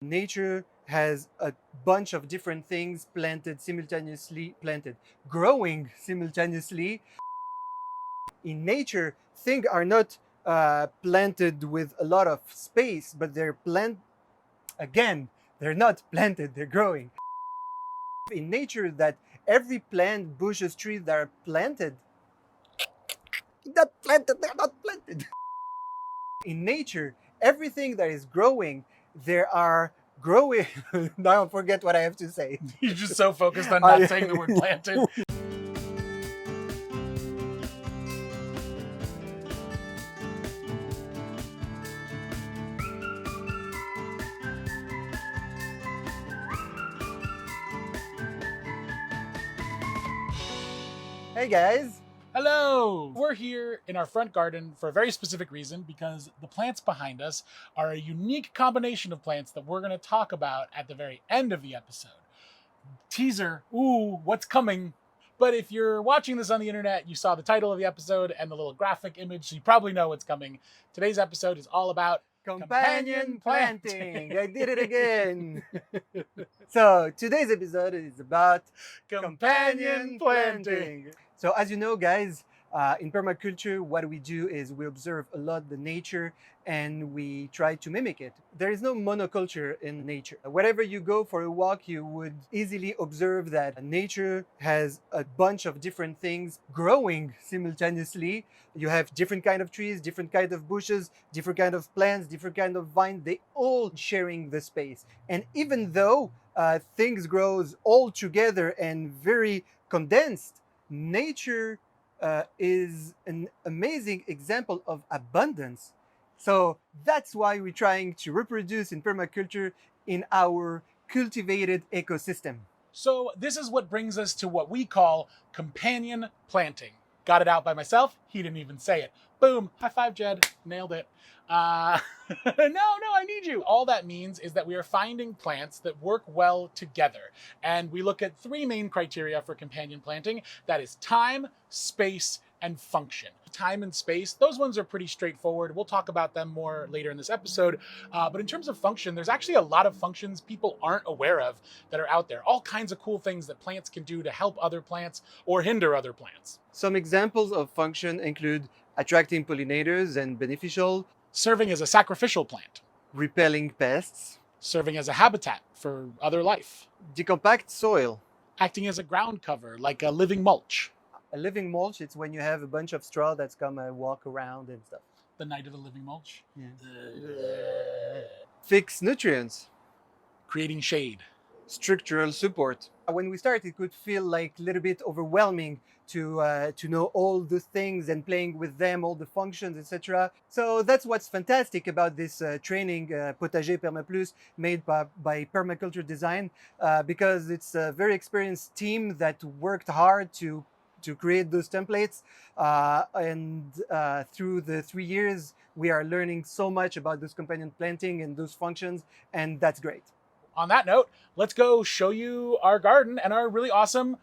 Nature has a bunch of different things growing simultaneously. In nature, things are not planted with a lot of space, but they're not planted, they're growing. In nature, that every plant, bushes, trees that are planted, they're not planted. In nature, everything that is growing, there are growing. Now I forget what I have to say. You're just so focused on not saying the word planted. Hey guys. Hello! We're here in our front garden for a very specific reason, because the plants behind us are a unique combination of plants that we're going to talk about at the very end of the episode. Teaser, ooh, what's coming? But if you're watching this on the internet, you saw the title of the episode and the little graphic image, so you probably know what's coming. Today's episode is all about Companion planting. I did it again. So today's episode is about companion planting. So as you know, guys, in permaculture, what we do is we observe a lot the nature and we try to mimic it. There is no monoculture in nature. Wherever you go for a walk, you would easily observe that nature has a bunch of different things growing simultaneously. You have different kind of trees, different kind of bushes, different kind of plants, different kind of vines. They all sharing the space. And even though things grows all together and very condensed, nature is an amazing example of abundance. So that's why we're trying to reproduce in permaculture in our cultivated ecosystem. So this is what brings us to what we call companion planting. Got it out by myself. He didn't even say it. Boom. High five, Jed. Nailed it. No, I need you. All that means is that we are finding plants that work well together. And we look at three main criteria for companion planting. That is time, space, and function. Time and space, those ones are pretty straightforward. We'll talk about them more later in this episode. But in terms of function, there's actually a lot of functions people aren't aware of that are out there. All kinds of cool things that plants can do to help other plants or hinder other plants. Some examples of function include attracting pollinators and beneficial, serving as a sacrificial plant, repelling pests, serving as a habitat for other life, decompact soil, acting as a ground cover like a living mulch. A living mulch, it's when you have a bunch of straw that's come and walk around and stuff. The night of the living mulch. Yeah. Fix nutrients. Creating shade. Structural support. When we started, it could feel like a little bit overwhelming to know all the things and playing with them, all the functions, etc. So that's what's fantastic about this training, Potager Permaplus, made by Permaculture Design, because it's a very experienced team that worked hard to create those templates. And through the 3 years, we are learning so much about those companion planting and those functions, and that's great. On that note, let's go show you our garden and our really awesome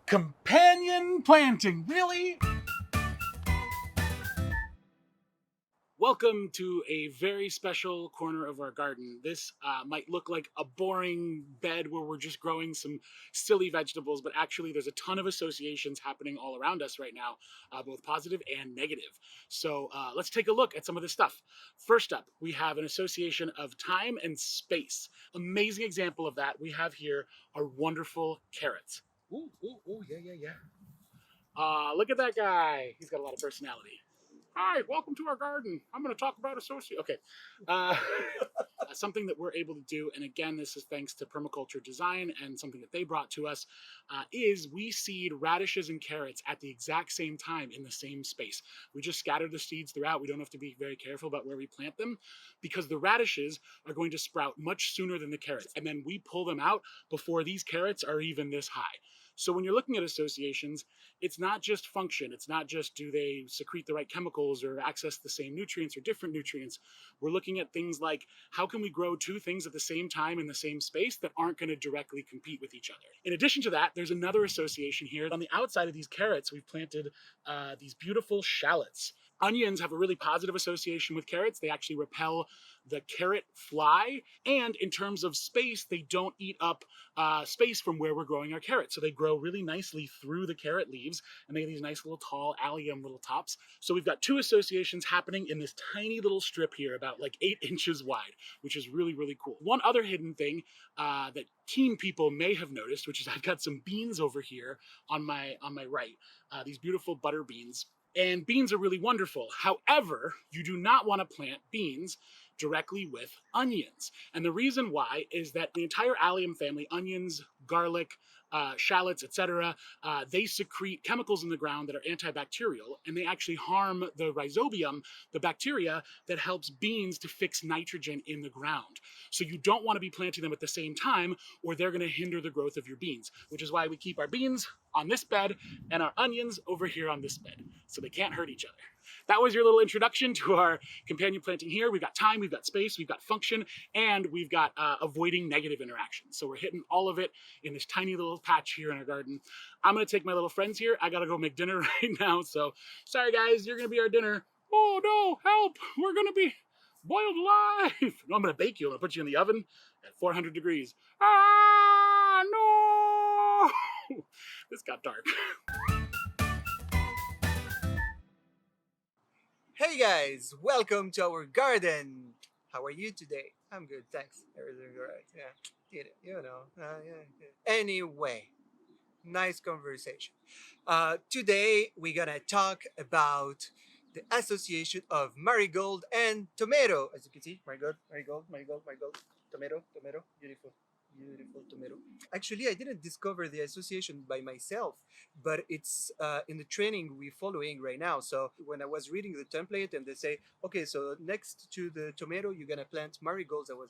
companion planting. Really? Welcome to a very special corner of our garden. This might look like a boring bed where we're just growing some silly vegetables, but actually there's a ton of associations happening all around us right now, both positive and negative. So let's take a look at some of this stuff. First up, we have an association of time and space. Amazing example of that we have here are wonderful carrots. Ooh, yeah. Look at that guy. He's got a lot of personality. Hi, welcome to our garden. I'm going to talk about Okay. Something that we're able to do, and again, this is thanks to Permaculture Design and something that they brought to us, is we seed radishes and carrots at the exact same time in the same space. We just scatter the seeds throughout. We don't have to be very careful about where we plant them because the radishes are going to sprout much sooner than the carrots. And then we pull them out before these carrots are even this high. So when you're looking at associations, it's not just function. It's not just do they secrete the right chemicals or access the same nutrients or different nutrients. We're looking at things like how can we grow two things at the same time in the same space that aren't going to directly compete with each other. In addition to that, there's another association here. On the outside of these carrots, we've planted these beautiful shallots. Onions have a really positive association with carrots. They actually repel the carrot fly. And in terms of space, they don't eat up space from where we're growing our carrots. So they grow really nicely through the carrot leaves, and they have these nice little tall allium little tops. So we've got two associations happening in this tiny little strip here, about like 8 inches wide, which is really, really cool. One other hidden thing that keen people may have noticed, which is I've got some beans over here on my right, these beautiful butter beans. And beans are really wonderful. However, you do not want to plant beans directly with onions. And the reason why is that the entire allium family, onions, garlic, shallots, etc., they secrete chemicals in the ground that are antibacterial, and they actually harm the rhizobium, the bacteria that helps beans to fix nitrogen in the ground. So you don't want to be planting them at the same time, or they're going to hinder the growth of your beans, which is why we keep our beans on this bed and our onions over here on this bed, so they can't hurt each other. That was your little introduction to our companion planting here. We've got time, we've got space, we've got function, and we've got avoiding negative interactions. So we're hitting all of it in this tiny little patch here in our garden. I'm gonna take my little friends here. I gotta go make dinner right now. So sorry guys, you're gonna be our dinner. Oh no, help, we're gonna be boiled alive. No, I'm gonna bake you. I'm gonna put you in the oven at 400 degrees. Ah, no. This got dark. Hey guys, welcome to our garden. How are you today? I'm good, thanks. Everything's alright. Yeah, yeah. Anyway, nice conversation. Today we're gonna talk about the association of marigold and tomato. As you can see, marigold, tomato, beautiful. Beautiful tomato. Actually, I didn't discover the association by myself, but it's in the training we're following right now. So when I was reading the template and they say, okay, so next to the tomato, you're gonna plant marigolds, I was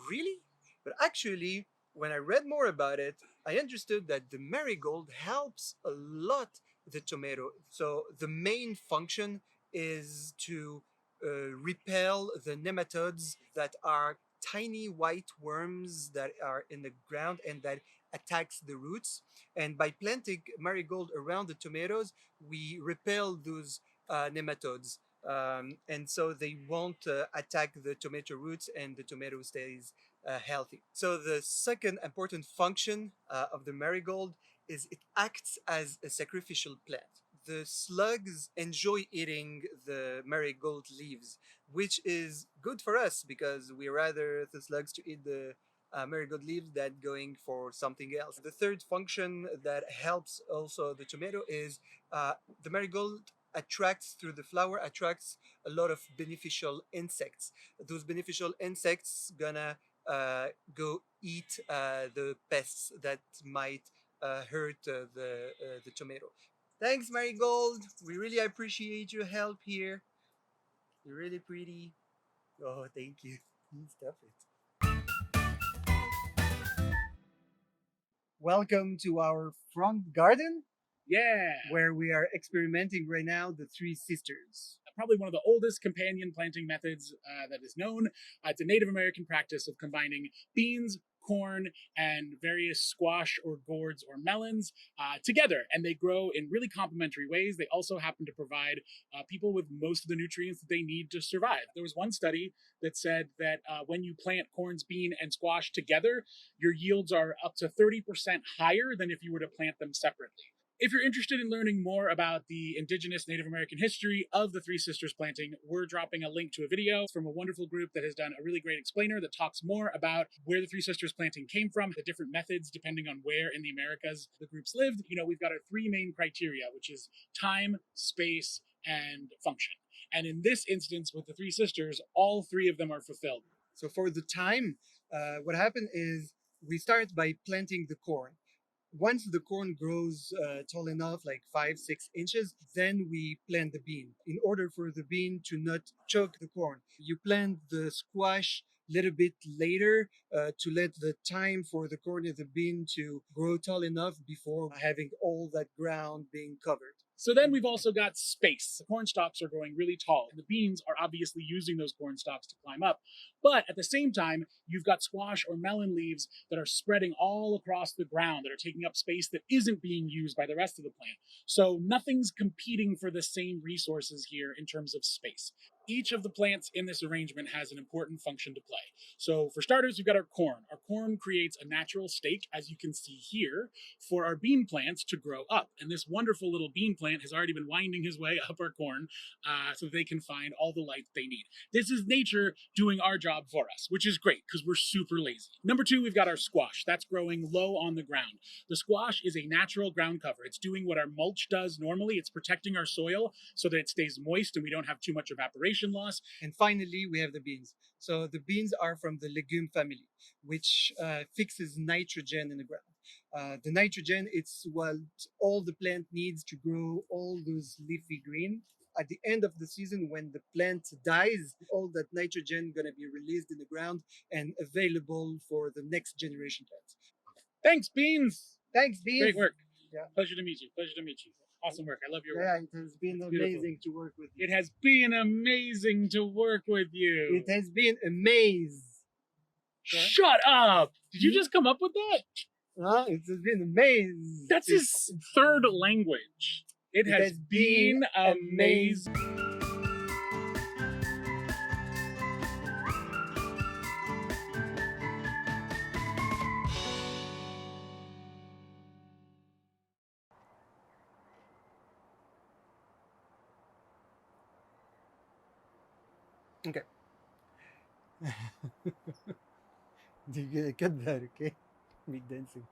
really? But actually, when I read more about it, I understood that the marigold helps a lot the tomato. So the main function is to repel the nematodes that are tiny white worms that are in the ground and that attacks the roots. And by planting marigold around the tomatoes, we repel those nematodes. And so they won't attack the tomato roots and the tomato stays healthy. So the second important function of the marigold is it acts as a sacrificial plant. The slugs enjoy eating the marigold leaves, which is good for us because we rather the slugs to eat the marigold leaves than going for something else. The third function that helps also the tomato is the marigold attracts through the flower attracts a lot of beneficial insects. Those beneficial insects gonna go eat the pests that might hurt the tomato. Thanks, Marigold. We really appreciate your help here. You're really pretty. Oh, thank you. Stop it. Welcome to our front garden Yeah. where we are experimenting right now the Three Sisters. Probably one of the oldest companion planting methods that is known. It's a Native American practice of combining beans, corn, and various squash or gourds or melons together. And they grow in really complementary ways. They also happen to provide people with most of the nutrients that they need to survive. There was one study that said that when you plant corns, bean, and squash together, your yields are up to 30% higher than if you were to plant them separately. If you're interested in learning more about the indigenous Native American history of the Three Sisters planting, we're dropping a link to a video from a wonderful group that has done a really great explainer that talks more about where the Three Sisters planting came from, the different methods depending on where in the Americas the groups lived. You know, we've got our three main criteria, which is time, space, and function. And in this instance with the Three Sisters, all three of them are fulfilled. So for the time, what happened is we start by planting the corn. Once the corn grows tall enough, like 5-6 inches, then we plant the bean. In order for the bean to not choke the corn, you plant the squash a little bit later to let the time for the corn and the bean to grow tall enough before having all that ground being covered. So then we've also got space. The corn stalks are growing really tall, and the beans are obviously using those corn stalks to climb up. But at the same time, you've got squash or melon leaves that are spreading all across the ground, that are taking up space that isn't being used by the rest of the plant. So nothing's competing for the same resources here in terms of space. Each of the plants in this arrangement has an important function to play. So for starters, we've got our corn. Our corn creates a natural stake, as you can see here, for our bean plants to grow up. And this wonderful little bean plant has already been winding his way up our corn so they can find all the light they need. This is nature doing our job for us, which is great because we're super lazy. Number two, we've got our squash. That's growing low on the ground. The squash is a natural ground cover. It's doing what our mulch does normally. It's protecting our soil so that it stays moist and we don't have too much evaporation loss. And finally, we have the beans. So the beans are from the legume family, which fixes nitrogen in the ground. The nitrogen, it's what all the plant needs to grow all those leafy green. At the end of the season, when the plant dies, all that nitrogen gonna be released in the ground and available for the next generation plants. Thanks, beans. Thanks, beans. Great work. Yeah. Pleasure to meet you. Pleasure to meet you. Awesome work. I love your work. Yeah, it has been It's beautiful. amazing to work with you. It has been amazing to work with you. It has been amazing. Shut up! Did you just come up with that? It has been amazing. That's his third language. It has been amazing. Okay. You're gonna cut that, okay? Me dancing.